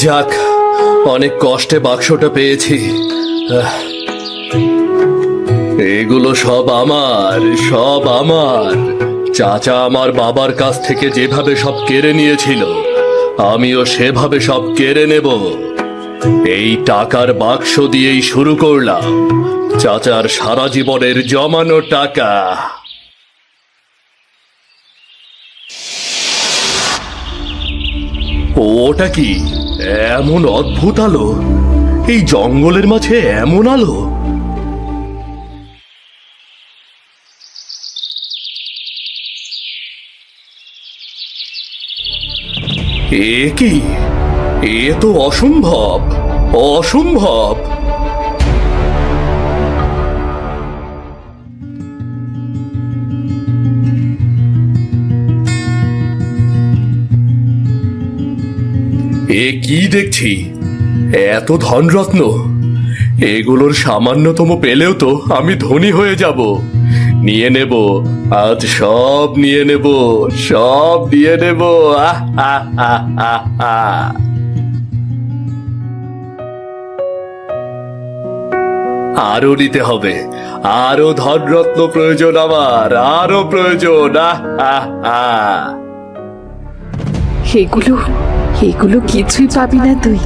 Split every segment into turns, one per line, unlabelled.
যাক, অনেক কষ্টে বাক্সটা পেয়েছি। এগুলো সব আমার, সব আমার। চাচা আমার বাবার কাছ থেকে যেভাবে সব কেড়ে নিয়েছিল, আমিও সেভাবে সব কেড়ে নেব। এই টাকার বাক্স দিয়েই শুরু করলাম চাচার সারা জীবনের জমানো টাকা। ওটা কি এমন অদ্ভুত আলো? এই জঙ্গলের মাঝে এমন আলো? এ কি? এ তো অসম্ভব, অসম্ভব। এ কি দেখছি? এত ধনরত্ন! এগুলোর সামান্যতম পেলেও তো আমি ধনী হয়ে যাব। নিয়ে নেব, আজ সব নিয়ে নেব, সব নিয়ে নেব। আহ আহ আহ আহ আহ। আরো নিতে হবে, আরো ধনরত্ন প্রয়োজন আমার, আরো প্রয়োজন। আহ আহ আহ।
এগুলো এগুলো কিছুই পাবি না তুই।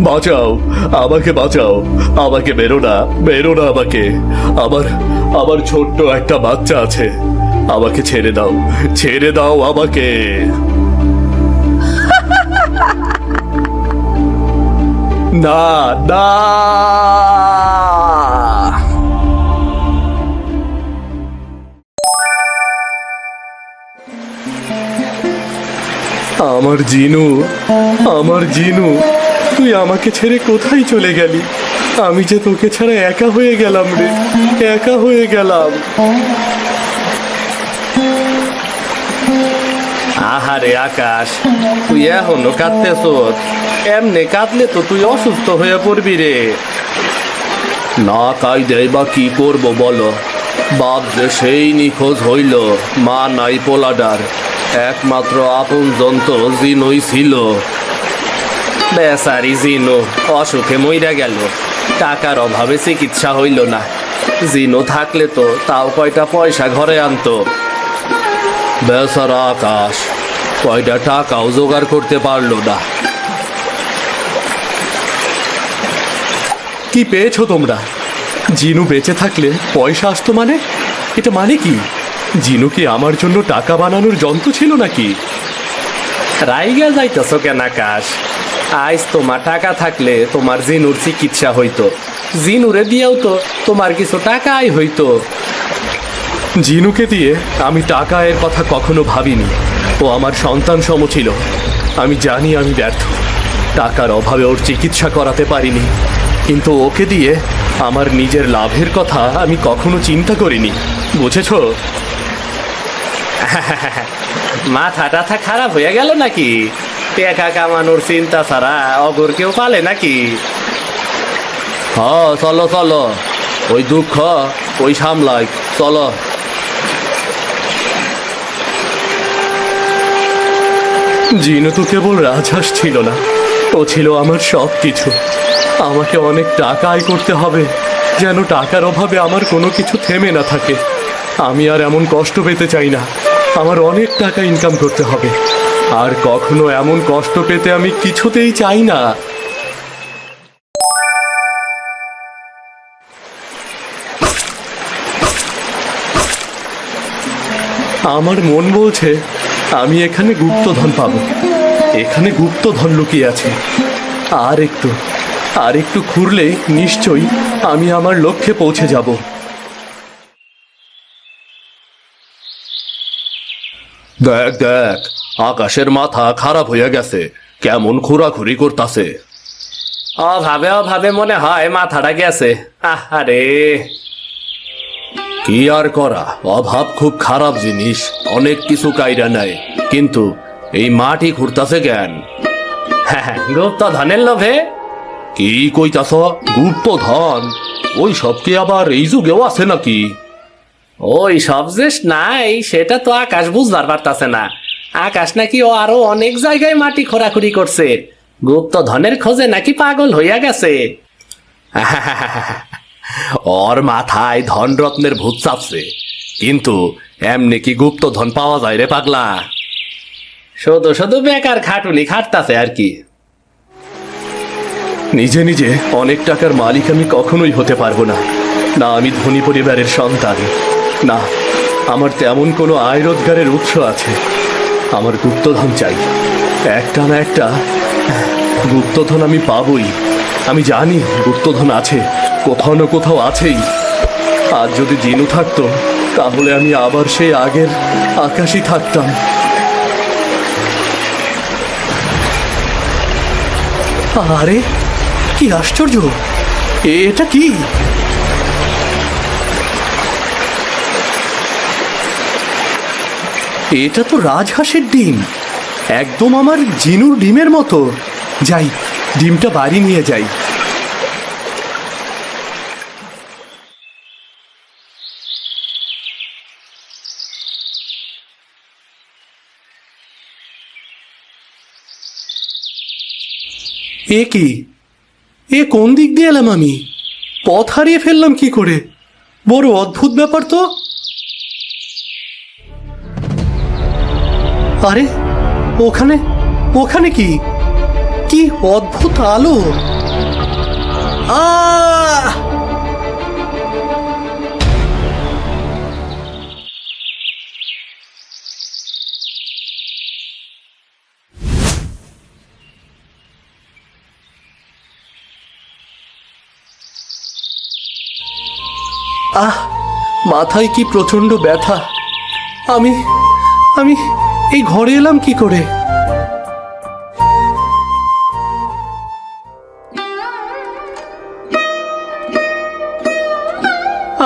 বাঁচাও, আমাকে বাঁচাও, আমাকে বেরো না, বেরো না আমাকে। আমার আমার ছোট্ট একটা বাচ্চা আছে, আমাকে ছেড়ে দাও, ছেড়ে দাও আমাকে। না না, আমার জিনু, আমার জিনু, তুই আমাকে ছেড়ে কোথায় চলে গেলি? আমি যে তোকে ছাড়া একা হয়ে গেলাম রে, একা হয়ে গেলাম। আহারে আকাশ, তুই এখনো কাঁদতেছ? এমনি কাঁদলে তো তুই অসুস্থ হয়ে পড়বি রে। না কাইদাই বা কি করবো বলো? বাপ যে সেই নিখোঁজ হইল, মা নাই পোলাডার, একমাত্র আপন জন্তু জিনুই ছিল। বেচারি জিনু অসুখে মইরা গেল, টাকার অভাবে চিকিৎসা হইল না। জিনু থাকলে তো তাও কয়টা পয়সা ঘরে আনতো। বেচারা আকাশ কয়টা টাকাও জোগাড় করতে পারলো না। কি পেয়েছো তোমরা? জিনু বেঁচে থাকলে পয়সা আসতো মানে? এটা মানে কি? জিনু কি আমার জন্য টাকা বানানোর যন্ত্র ছিল নাকি? রাইগা যাইতেছ কেন আকাশ? আজ তোমার টাকা থাকলে তোমার জিনুর চিকিৎসা হইতো, জিনুরে দিয়েও তো তোমার কিছু টাকা আয় হইতো। জিনুকে দিয়ে আমি টাকা এর কথা কখনো ভাবিনি। ও আমার সন্তান সম ছিল। আমি জানি আমি ব্যর্থ, টাকার অভাবে ওর চিকিৎসা করাতে পারিনি, কিন্তু ওকে দিয়ে আমার নিজের লাভের কথা আমি কখনো চিন্তা করিনি। বুঝেছো? মাথা টাথা খারাপ হয়ে গেল নাকি? টাকা কামানোর চিন্তা ছাড়া অগর কেউ পালে নাকি? হ্যাঁ, চলো চলো, ওই দুঃখ ওই সামলাই, চলো। জিনু তো কেবল রাজহাঁস ছিল না, ও ছিল আমার সব কিছু। আমাকে অনেক টাকা আয় করতে হবে, যেন টাকার অভাবে আমার কোনো কিছু থেমে না থাকে। আমি আর এমন কষ্ট পেতে চাই না। আমার অনেক টাকা ইনকাম করতে হবে, আর কখনো এমন কষ্ট পেতে আমি কিছুতেই চাই না। আমার মন বলছে আমি এখানে গুপ্তধন পাবো, এখানে গুপ্তধন লুকিয়ে আছে। আর একটু ঘুরলে নিশ্চয়ই আমি আমার লক্ষ্যে পৌঁছে যাব। দেখ দেখ, আকাশের মাথা খারাপ হয়ে গেছে, কেমন ঘোরাঘুরি করতেছে। অভাবে অভাবে মনে হয় মাথাটা গেছে। আহারে, কি আর করা, অভাব খুব খারাপ জিনিস, অনেক কিছু কাইরা নেয়, কিন্তু এই মাটি ঘুরতাছে জ্ঞান। হ্যাঁ, গুপ্ত ধনের লোভে। কি কইতাছ? গুপ্ত ধন? ওই সব কি আবার এই যুগেও আছে নাকি? ওই সব যে নাই সেটা তো আকাশ বুঝবার পারতাছে না। আকাশ নাকি ও আরো অনেক জায়গায় মাটি খোঁড়াখুড়ি করছে, গুপ্ত ধনের খোঁজে নাকি পাগল হইয়া গেছে। ওর মাথায় ধনরত্নের ভূত চাপছে, কিন্তু এমনি কি গুপ্ত ধন পাওয়া যায় রে পাগলা? শুধু শুধু বেকার খাটুনি খাটতাছে আর কি। নিজে নিজে অনেক টাকার মালিক আমি কখনোই হতে পারবো না। না আমি ধনী পরিবারের সন্তান, না আমার তেমন কোনো আয় রোজগারের উৎস আছে। আমার গুপ্তধন চাই, একটা না একটা গুপ্তধন আমি পাবই। আমি জানি গুপ্তধন আছে, কোথাও না কোথাও আছেই। আর যদি জিনু থাকতো তাহলে আমি আবার সেই আগের আকাশই থাকতাম। আরে কি আশ্চর্য, এটা কি? এটা তো রাজহাঁসের ডিম, একদম আমার জিনুর ডিমের মতো। যাই, ডিমটা বাড়ি নিয়ে যাই। এ কি, এ কোন দিক দিয়ে এলাম আমি? পথ হারিয়ে ফেললাম কি করে? বড় অদ্ভুত ব্যাপার তো। আরে ওখানে, ওখানে কি কি অদ্ভুত আলো! আহ! আহ, মাথায় কি প্রচন্ড ব্যথা। আমি আমি এই ঘরে এলাম কি করে?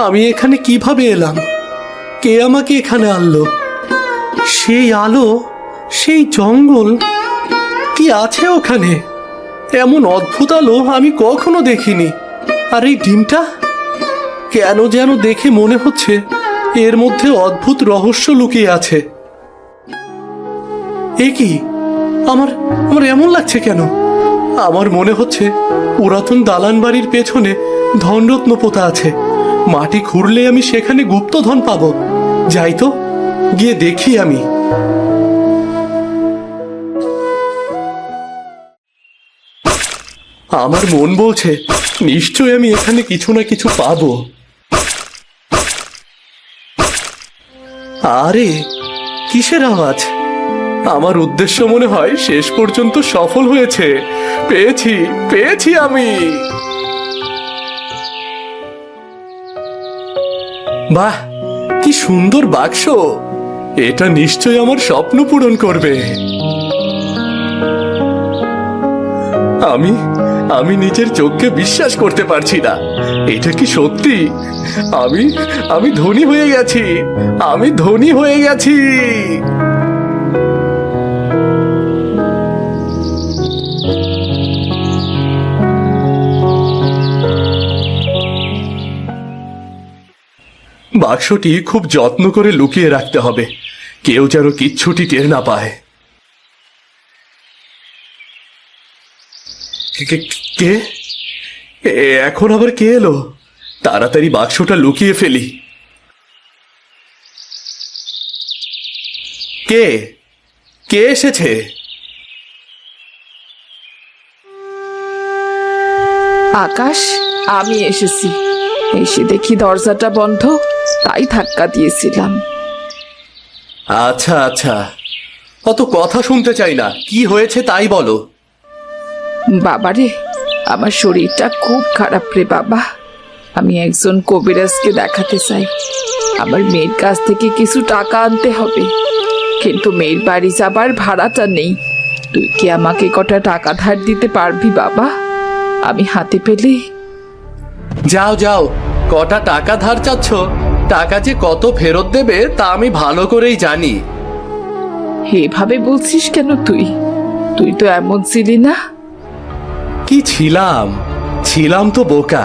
আমি এখানে কিভাবে এলাম? কে আমাকে এখানে আনলো? সেই আলো, সেই জঙ্গল, কি আছে ওখানে? এমন অদ্ভুত আলো আমি কখনো দেখিনি। আর এই ডিমটা কেন যেন দেখে মনে হচ্ছে এর মধ্যে অদ্ভুত রহস্য লুকিয়ে আছে। এ কি, আমার আমার এমন লাগছে কেন? আমার মনে হচ্ছে পুরাতন দালান বাড়ির পেছনে ধনরত্ন পোতা আছে। মাটি খুঁড়লে আমি সেখানে গুপ্তধন পাবো। যাই তো, গিয়ে দেখি আমি। আমার মন বলছে নিশ্চয় আমি এখানে কিছু না কিছু পাবো। আরে কিসের আওয়াজ? আমার উদ্দেশ্য মনে হয় শেষ পর্যন্ত সফল হয়েছে। পেয়েছি, পেয়েছি আমি। বাহ, কি সুন্দর বাক্স! এটা নিশ্চয় আমার স্বপ্ন পূরণ করবে। আমি আমি নিজের চোখকে বিশ্বাস করতে পারছি না। এটা কি সত্যি? আমি আমি ধনী হয়ে গেছি, আমি ধনী হয়ে গেছি। বাক্সটি খুব যত্ন করে লুকিয়ে রাখতে হবে, কেউ যেন কিচ্ছুটি টের না পায়। কে? এখন আবার কে এলো? তাড়াতাড়ি বাক্সটা লুকিয়ে ফেলি। কে কে এসেছে?
আকাশ, আমি এসেছি। এসে দেখি দরজাটা বন্ধ, তাই ধাক্কা দিয়েছিলাম।
আচ্ছা আচ্ছা, অত কথা শুনতে চাই না, কি হয়েছে তাই বলো।
বাবারে, আমার শরীরটা খুব খারাপ রে বাবা। আমি একজন কবিরাজকে দেখাতে চাই। আমার মেয়ের কাছ থেকে কিছু টাকা আনতে হবে, কিন্তু মেয়ের বাড়ি যাবার ভাড়াটা নেই। তুই কি আমাকে কটা টাকা ধার দিতে পারবি বাবা? আমি হাতে পেলে।
যাও যাও, কটা টাকা ধার চাচ্ছ? টাকা যে কত ফেরত দেবে তা আমি ভালো করেই জানি।
এভাবে বলছিস কেন তুই? তুই তো এমন ছিলি না।
কি ছিলাম? ছিলাম তো বোকা,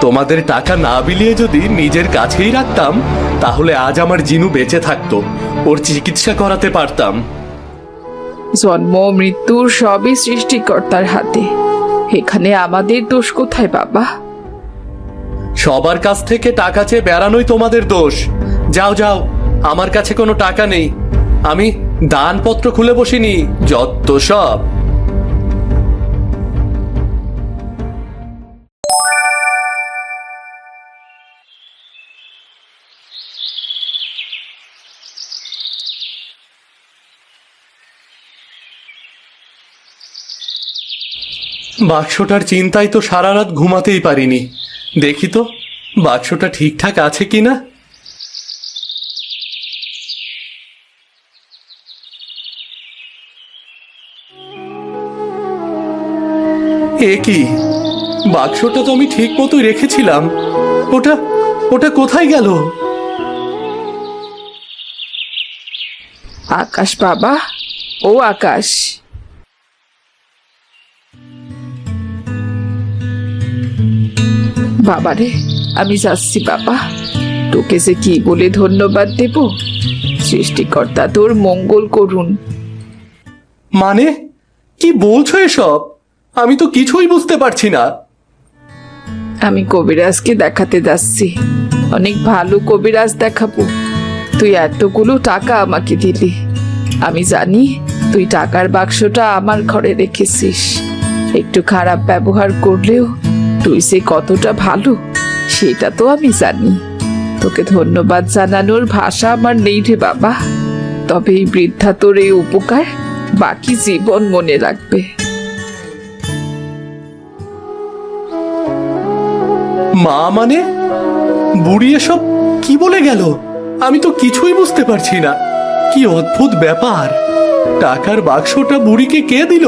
তোমাদের টাকা না বিলিয়ে যদি নিজের কাছেই রাখতাম, তাহলে আজ আমার জিনু বেঁচে থাকতো, ওর চিকিৎসা করাতে পারতাম।
জন্ম মৃত্যুর সবই সৃষ্টিকর্তার হাতে, এখানে আমাদের দোষ কোথায় বাবা?
সবার কাছ থেকে টাকা চেয়ে বেড়ানোই তোমাদের দোষ। যাও যাও, আমার কাছে কোনো টাকা নেই, আমি দানপত্র খুলে বসিনি, যত সব। বাক্সটার চিন্তায় তো সারা রাত ঘুমাতেই পারিনি। দেখি তো বাক্সটা ঠিকঠাক আছে কিনা। এ কি, বাক্সটা তো আমি ঠিক মতোই রেখেছিলাম, ওটা ওটা কোথায় গেল?
আকাশ বাবা, ও আকাশ। বাবারে, আমি যাচ্ছি বাবা, তোকে যে কি বলে ধন্যবাদ দেব। সৃষ্টিকর্তা তোর মঙ্গল করুন।
মানে কি বলছো এসব? আমি তো কিছুই বুঝতে পারছি না।
আমি কবিরাজকে দেখাতে যাচ্ছি, অনেক ভালো কবিরাজ দেখাবো। তুই এতগুলো টাকা আমাকে দিলি, আমি জানি তুই টাকার বাক্সটা আমার ঘরে রেখেছিস। একটু খারাপ ব্যবহার করলেও তুই সে কতটা ভালো সেটা তো আমি জানি। তোকে ধন্যবাদ জানানোর ভাষা আমার নেই রে বাবা, তবে এই বৃদ্ধা তোর এই উপকার বাকি জীবন মনে রাখবে।
মা মানে? বুড়ি এসব কি বলে গেল? আমি তো কিছুই বুঝতে পারছি না। কি অদ্ভুত ব্যাপার! টাকার বাক্সটা বুড়িকে কে দিল?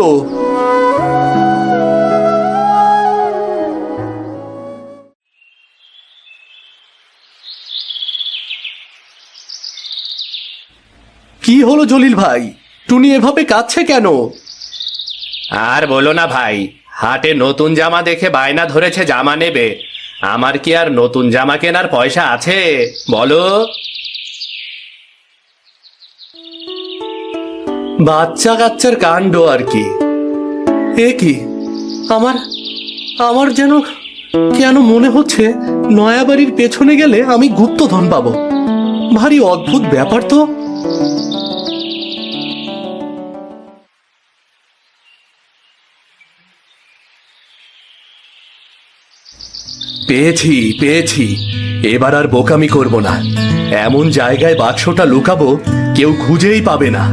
কি হলো জলিল ভাই? টুনি এভাবে কাঁদছে কেন? আর বলো না ভাই, হাটে নতুন জামা দেখে বায়না ধরেছে জামা নেবে। আমার কি আর নতুন জামা কেনার পয়সা আছে বলো? বাচ্চা কাচ্চার কাণ্ড আর কি। এ কি, আমার আমার যেন কেন মনে হচ্ছে নয়া বাড়ির পেছনে গেলে আমি গুপ্তধন পাবো। ভারী অদ্ভুত ব্যাপার তো। পেয়েছি পেয়েছি, এবার আর বোকামি করব না। এমন জায়গায় বাক্সটা লুকাবো কেউ খুঁজেই পাবে না।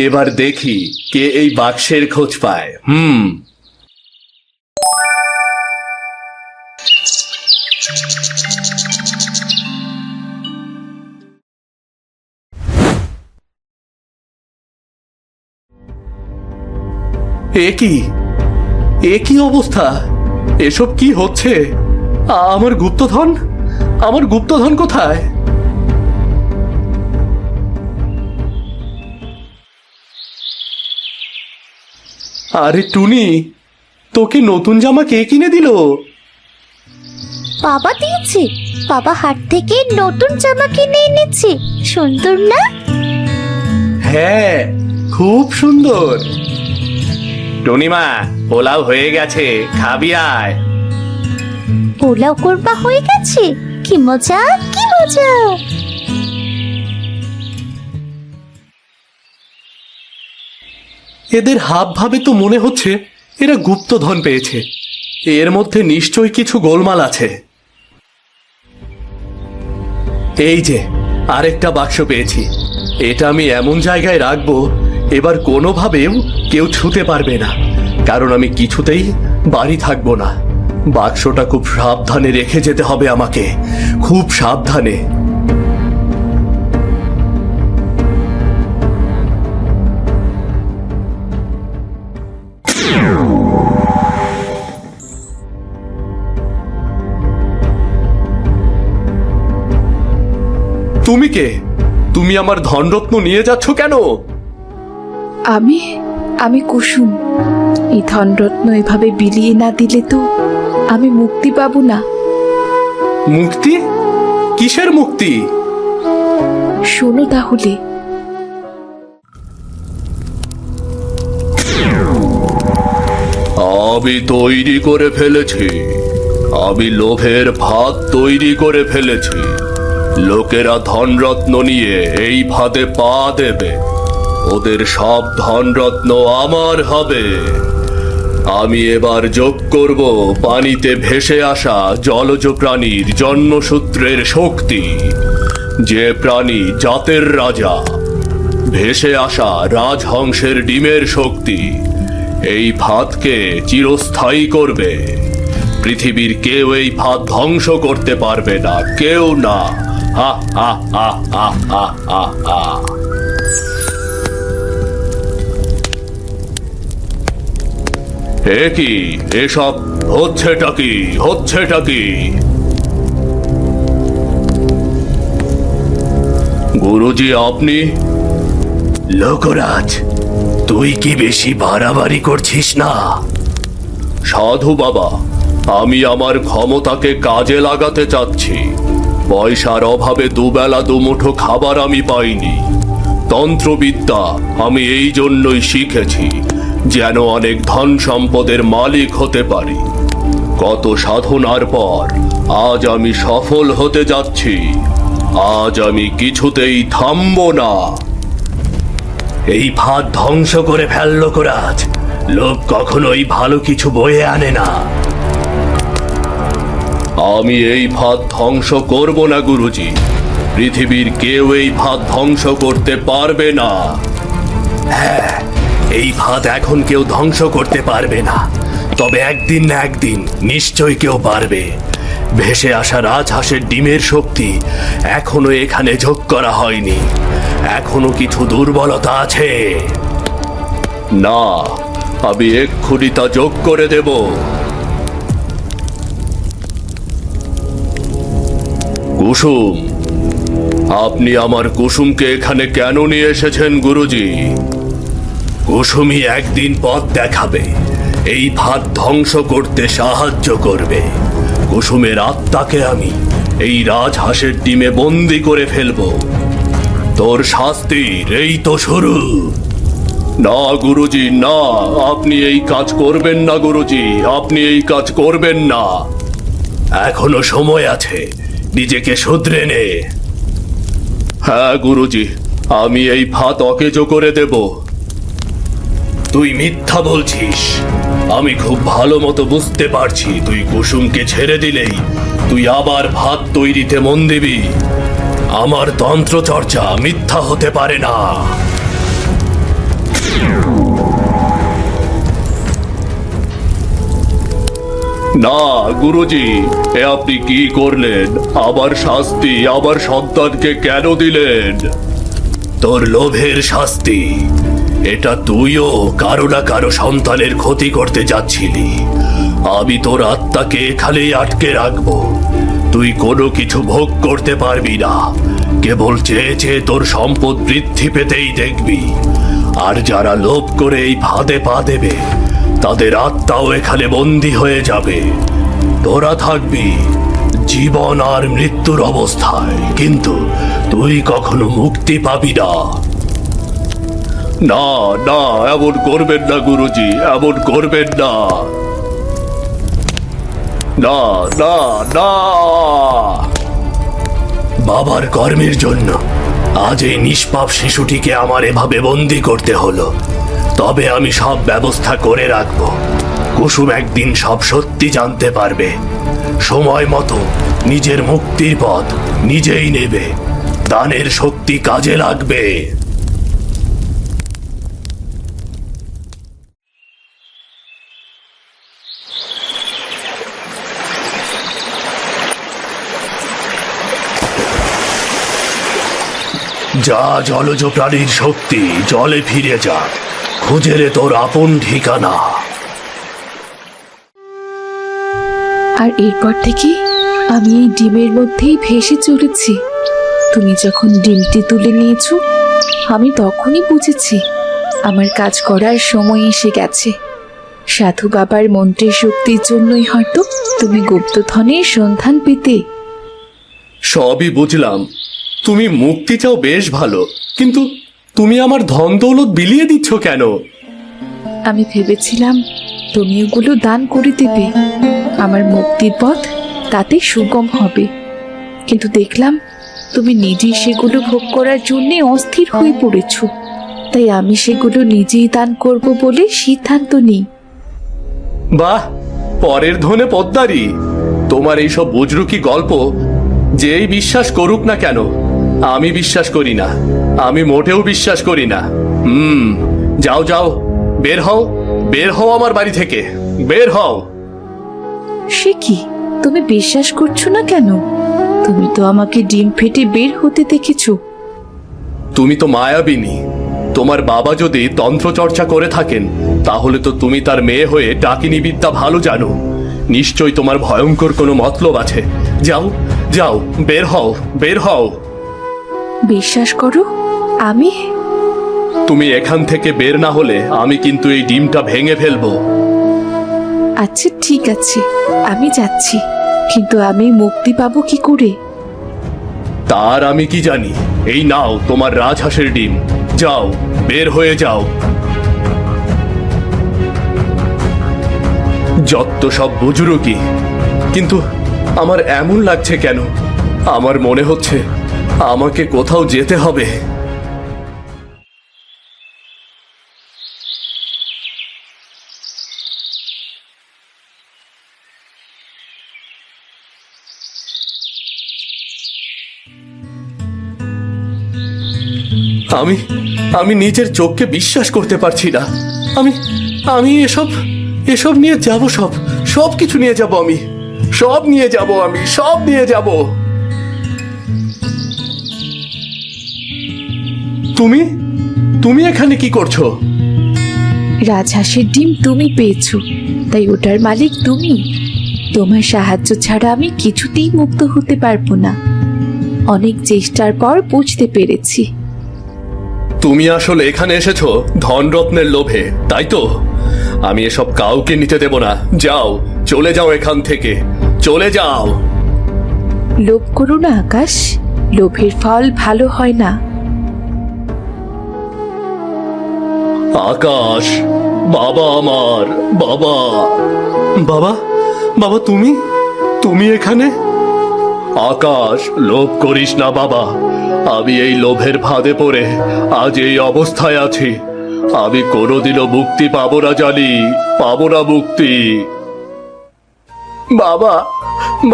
এবার দেখি কে এই বাক্সের খোঁজ পায়। এ কি অবস্থা? এসব কি হচ্ছে? আমার গুপ্তধন, আমার গুপ্তধন কোথায়? আরে টুনি, তোকে নতুন জামা কে কিনে দিল?
বাবা দিয়েছে, বাবা হাট থেকে নতুন জামা কিনে এনেছে। সুন্দর না?
হ্যাঁ, খুব সুন্দর। টুনিমা, পোলাও হয়ে গেছে, খাবি আয়।
পোলাও করবা হয়ে গেছে? কি মজা, কি মজা!
এদের হাব ভাবে তো মনে হচ্ছে এরা গুপ্তধন পেয়েছে। এর মধ্যে নিশ্চয়ই কিছু গোলমাল আছে। এই যে আরেকটা বাক্স পেয়েছি, এটা আমি এমন জায়গায় রাখবো এবার কোনোভাবেও কেউ ছুঁতে পারবে না, কারণ আমি কিছুতেই বাড়ি থাকবো না। বাক্সটা খুব সাবধানে রেখে যেতে হবে আমাকে, খুব সাবধানে। কে? তুমি আমার ধনরত্ন নিয়ে যাচ্ছ কেন?
আমি আমি কুসুম। এই ধনরত্ন এভাবে বিলিয়ে না দিলে তো আমি মুক্তি পাবো না।
মুক্তি? কিসের মুক্তি?
শোনো তাহলে।
আমি তৈরি করে ফেলেছি। আমি লোভের ফাঁদ তৈরি করে ফেলেছি। লোকেরা ধনরত্ন নিয়ে এই ফাঁদে পা দেবে। ওদের সব ধনরত্ন আমার হবে। আমি এবার যোগ করব পানিতে ভেসে আসা জলজ প্রাণীর জন্মসূত্রের শক্তি। যে প্রাণী জাতের রাজা, ভেসে আসা রাজহংসের ডিমের শক্তি এই ফাঁদকে চিরস্থায়ী করবে। পৃথিবীর কেউ এই ফাঁদ ধ্বংস করতে পারবে না, কেউ না। হা হা হা হা হা হা হা। এ কি? এসব হচ্ছেটা কি? হচ্ছেটা কি? গুরুজি, আপনি? লোকরাজ, তুই কি বেশি বাড়াবাড়ি করছিস না? সাধু বাবা, আমি আমার ক্ষমতাকে কাজে লাগাতে চাচ্ছি। পয়সার অভাবে দুবেলা দুমুঠো খাবার আমি পাইনি। তন্ত্রবিদ্যা আমি এই জন্যই শিখেছি, যেন অনেক ধন সম্পদের মালিক হতে পারি। কত সাধনার পর আজ আমি সফল হতে যাচ্ছি। আজ আমি কিছুতেই থামবো না। এই ফাঁদ ধ্বংস করে ফেল লোকরাজ। লোক কখনোই ভালো কিছু বয়ে আনে না। আমি এই ফাঁদ ধ্বংস করব না গুরুজি। পৃথিবীর কেউ এই ফাঁদ ধ্বংস করতে পারবে না। হ্যাঁ, এই ফাঁদ এখন কেউ ধ্বংস করতে পারবে না, তবে একদিন না একদিন নিশ্চয়ই কেউ পারবে। ভেসে আসা রাজহাঁসের ডিমের শক্তি এখনো এখানে যোগ করা হয়নি। এখনো কিছু দুর্বলতা আছে। না, আমি এক্ষুনি তা যোগ করে দেব। কুসুম, আপনি আমার কুসুমকে এখানে কেন নিয়ে এসেছেন গুরুজি? কুসুমই একদিন পথ দেখাবে, এই ফাঁদ ধ্বংস করতে সাহায্য করবে। কুসুমের আত্মাকে আমি এই রাজহাঁসের ডিমে বন্দি করে ফেলবো। তোর শাস্তির এই তো শুরু। না গুরুজি, না, আপনি এই কাজ করবেন না গুরুজি, আপনি এই কাজ করবেন না। এখনো সময় আছে, নিজেকে শুধরে নে। হ্যাঁ গুরুজি, আমি এই ফাঁদ অকেজো করে দেব। তুই মিথ্যা বলছিস। আমি খুব ভালো মতো বুঝতে পারছি তুই কুসুমকে ছেড়ে দিলেই তুই আবার ফাঁদ তৈরিতে মন দিবি। আমার তন্ত্র চর্চা মিথ্যা হতে পারে না। না গুরুজি, এ আপনি কি করলেন? আবার শাস্তি আমার সন্তানকে কেন দিলেন? তোর লোভের শাস্তি। এটা তুইও কারো না কারো সন্তানের ক্ষতি করতে যাচ্ছিলি। আমি তোর আত্মাকে এখানেই আটকে রাখবো। তুই কোনো কিছু ভোগ করতে পারবি না। কেবল চেয়ে চেয়ে তোর সম্পদ বৃদ্ধি পেতেই দেখবি। আর যারা লোভ করে এই ফাঁদে পা দেবে, তাদের আত্মাও এখানে বন্দী হয়ে যাবে। তোরা থাকবি জীবন আর মৃত্যুর অবস্থায়, কিন্তু তুই কখনো মুক্তি পাবি না। না না, এমন করবেন না গুরুজি, এমন করবেন না। না না না, বাবার কর্মের জন্য আজ এই নিষ্পাপ শিশুটিকে আমার এভাবে বন্দি করতে হলো। তবে আমি সব ব্যবস্থা করে রাখব। কুসুম একদিন সব সত্যি জানতে পারবে। সময় মতো নিজের মুক্তির পথ নিজেই নেবে। দানের শক্তি কাজে লাগবে। যা জলজ প্রাণীর শক্তি, জলে ফিরে যা। খুঁজে রে তোর আপন ঠিকানা।
আর এরপর থেকে আমি এই ডিমের মধ্যেই ভেসে চলেছি। তুমি যখন ডিমটি তুলে নিয়েছো আমি তখনই বুঝেছি আমার কাজ করার সময় এসে গেছে। সাধু বাবার মন্ত্রের শক্তির জন্যই হয়তো তুমি গুপ্তধনের সন্ধান পেতে।
সবই বুঝলাম, তুমি মুক্তি চাও বেশ ভালো, কিন্তু তুমি আমার ধন দৌলত বিলিয়ে দিচ্ছ কেন?
আমি ভেবেছিলাম তুমি ওগুলো দান করে দেবে, আমার মুক্তির পথ তাতে সুগম হবে। কিন্তু দেখলাম তুমি নিজেই সেগুলো ভোগ করার জন্য অস্থির হয়ে পড়েছ। তাই আমি সেগুলো নিজেই দান করব বলে সিদ্ধান্ত নিই।
বাহ, পরের ধনে পদ্মারি। তোমার এইসব বুজরুকি গল্প যেই বিশ্বাস করুক না কেন, আমি বিশ্বাস করি না, আমি মোটেও বিশ্বাস করি না। যাও যাও, বের হও, বের হও আমার বাড়ি থেকে, বের হও।
সে কি, তুমি বিশ্বাস করছো না কেন? তুমি তো আমাকে ডিম ফেটে বের হতে দেখেছো।
তুমি তো মায়াবিনী। তোমার বাবা যদি তন্ত্র চর্চা করে থাকেন, তাহলে তো তুমি তার মেয়ে হয়ে ডাকিনী বিদ্যা ভালো জানো। নিশ্চয় তোমার ভয়ঙ্কর কোনো মতলব আছে। যাও যাও, বের হও, বের হও।
বিশ্বাস করো, আমি
তুমি এখান থেকে বের না হলে আমি কিন্তু এই ডিমটা ভেঙে ফেলবো।
আচ্ছা ঠিক আছে, আমি যাচ্ছি, কিন্তু আমি মুক্তি পাবো কি করে?
তার আমি কি জানি। এই নাও তোমার রাজহাঁসের ডিম, যাও, বের হয়ে যাও। যত সব বুজুর্গি। কিন্তু আমার এমন লাগছে কেন? আমার মনে হচ্ছে আমাকে কোথাও যেতে হবে। আমি আমি নিজের চোখকে বিশ্বাস করতে পারছি না। আমি আমি এসব এসব নিয়ে যাব, সব কিছু নিয়ে যাব, আমি সব নিয়ে যাব, আমি সব নিয়ে যাব। তুমি তুমি এখানে কি করছো?
রাজহাঁসের ডিম তুমি পেয়েছো, তাই ওটার মালিক তুমি। তোমার সাহায্য ছাড়া আমি কিছুতেই মুক্ত হতে পারবো না। অনেক চেষ্টার পর বুঝতে পেরেছি।
তুমি আসলে এখানে এসেছো ধনরত্নের লোভে, তাই তো? আমি এসব কাউকে নিতে দেব না। যাও, চলে যাও এখান থেকে, চলে যাও।
লোভ করো না আকাশ, লোভের ফল ভালো হয় না।
আকাশ, বাবা আমার, বাবা। বাবা, বাবা, তুমি তুমি এখানে? আকাশ, লোভ করিস না বাবা। আমি এই লোভের ফাঁদে পড়ে আজ এই অবস্থায় আছি। আমি কোনোদিনও মুক্তি পাবো না, জানি পাবো না মুক্তি। বাবা,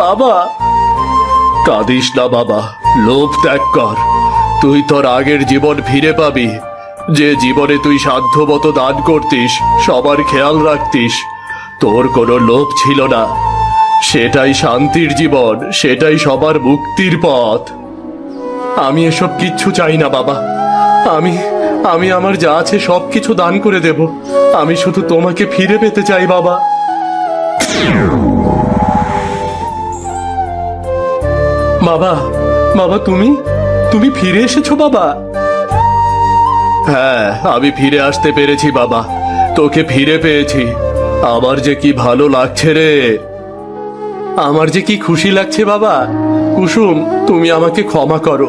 বাবা, কাঁদিস না বাবা, লোভ ত্যাগ কর। তুই তোর আগের জীবন ফিরে পাবি, যে জীবনে তুই সাধ্যমতো দান করতিস, সবার খেয়াল রাখতিস, তোর কোনো লোভ ছিল না। সেটাই শান্তির জীবন, সেটাই সবার মুক্তির পথ। আমি এসব কিচ্ছু চাই না বাবা। আমি আমি আমার যা আছে সব কিছু দান করে দেব। আমি শুধু তোমাকে ফিরে পেতে চাই বাবা। বাবা, বাবা, তুমি ফিরে এসেছো বাবা? হ্যাঁ, আমি ফিরে আসতে পেরেছি বাবা। তোকে ফিরে পেয়েছি। আমার যে কি ভালো লাগছে রে, আমার যে কি খুশি লাগছে বাবা। কুসুম, তুমি আমাকে ক্ষমা করো।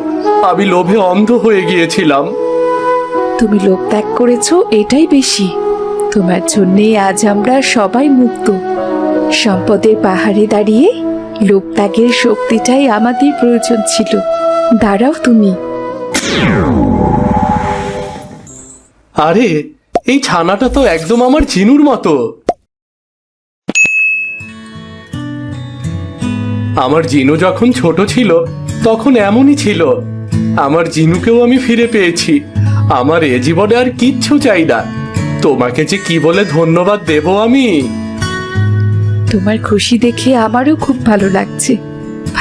আমি লোভে অন্ধ হয়ে গিয়েছিলাম।
তুমি লোভ ত্যাগ করেছো, এটাই বেশি। তোমার জন্যে আজ আমরা সবাই মুক্ত। সম্পদের পাহাড়ে দাঁড়িয়ে লোভ ত্যাগের শক্তিটাই আমাদের প্রয়োজন ছিল। দাঁড়াও তুমি।
আরে, এই ছানাটা তো একদম আমার জিনুর মতো। আমার জিনু যখন ছোট ছিল তখন এমনই ছিল। আমার জিনুকেও আমি ফিরে পেয়েছি। আমার এ জীবনে আর কিচ্ছু চাই না। তোমাকে যে কি বলে ধন্যবাদ দেব আমি।
তোমার খুশি দেখে আমারও খুব ভালো লাগছে।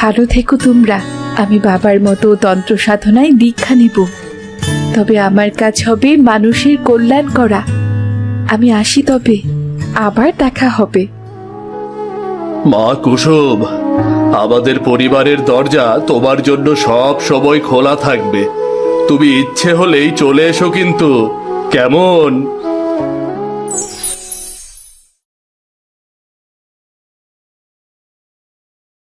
ভালো থেকো তোমরা। আমি বাবার মতো তন্ত্র সাধনায় দীক্ষা নিব, তবে আমার কাজ হবে মানুষের কল্যাণ করা। আমি আসি তবে, আবার দেখা হবে।
মা কুসুম, আমাদের পরিবারের দরজা তোমার জন্য সব সময় খোলা থাকবে। তুমি ইচ্ছে হলেই চলে এসো কিন্তু, কেমন?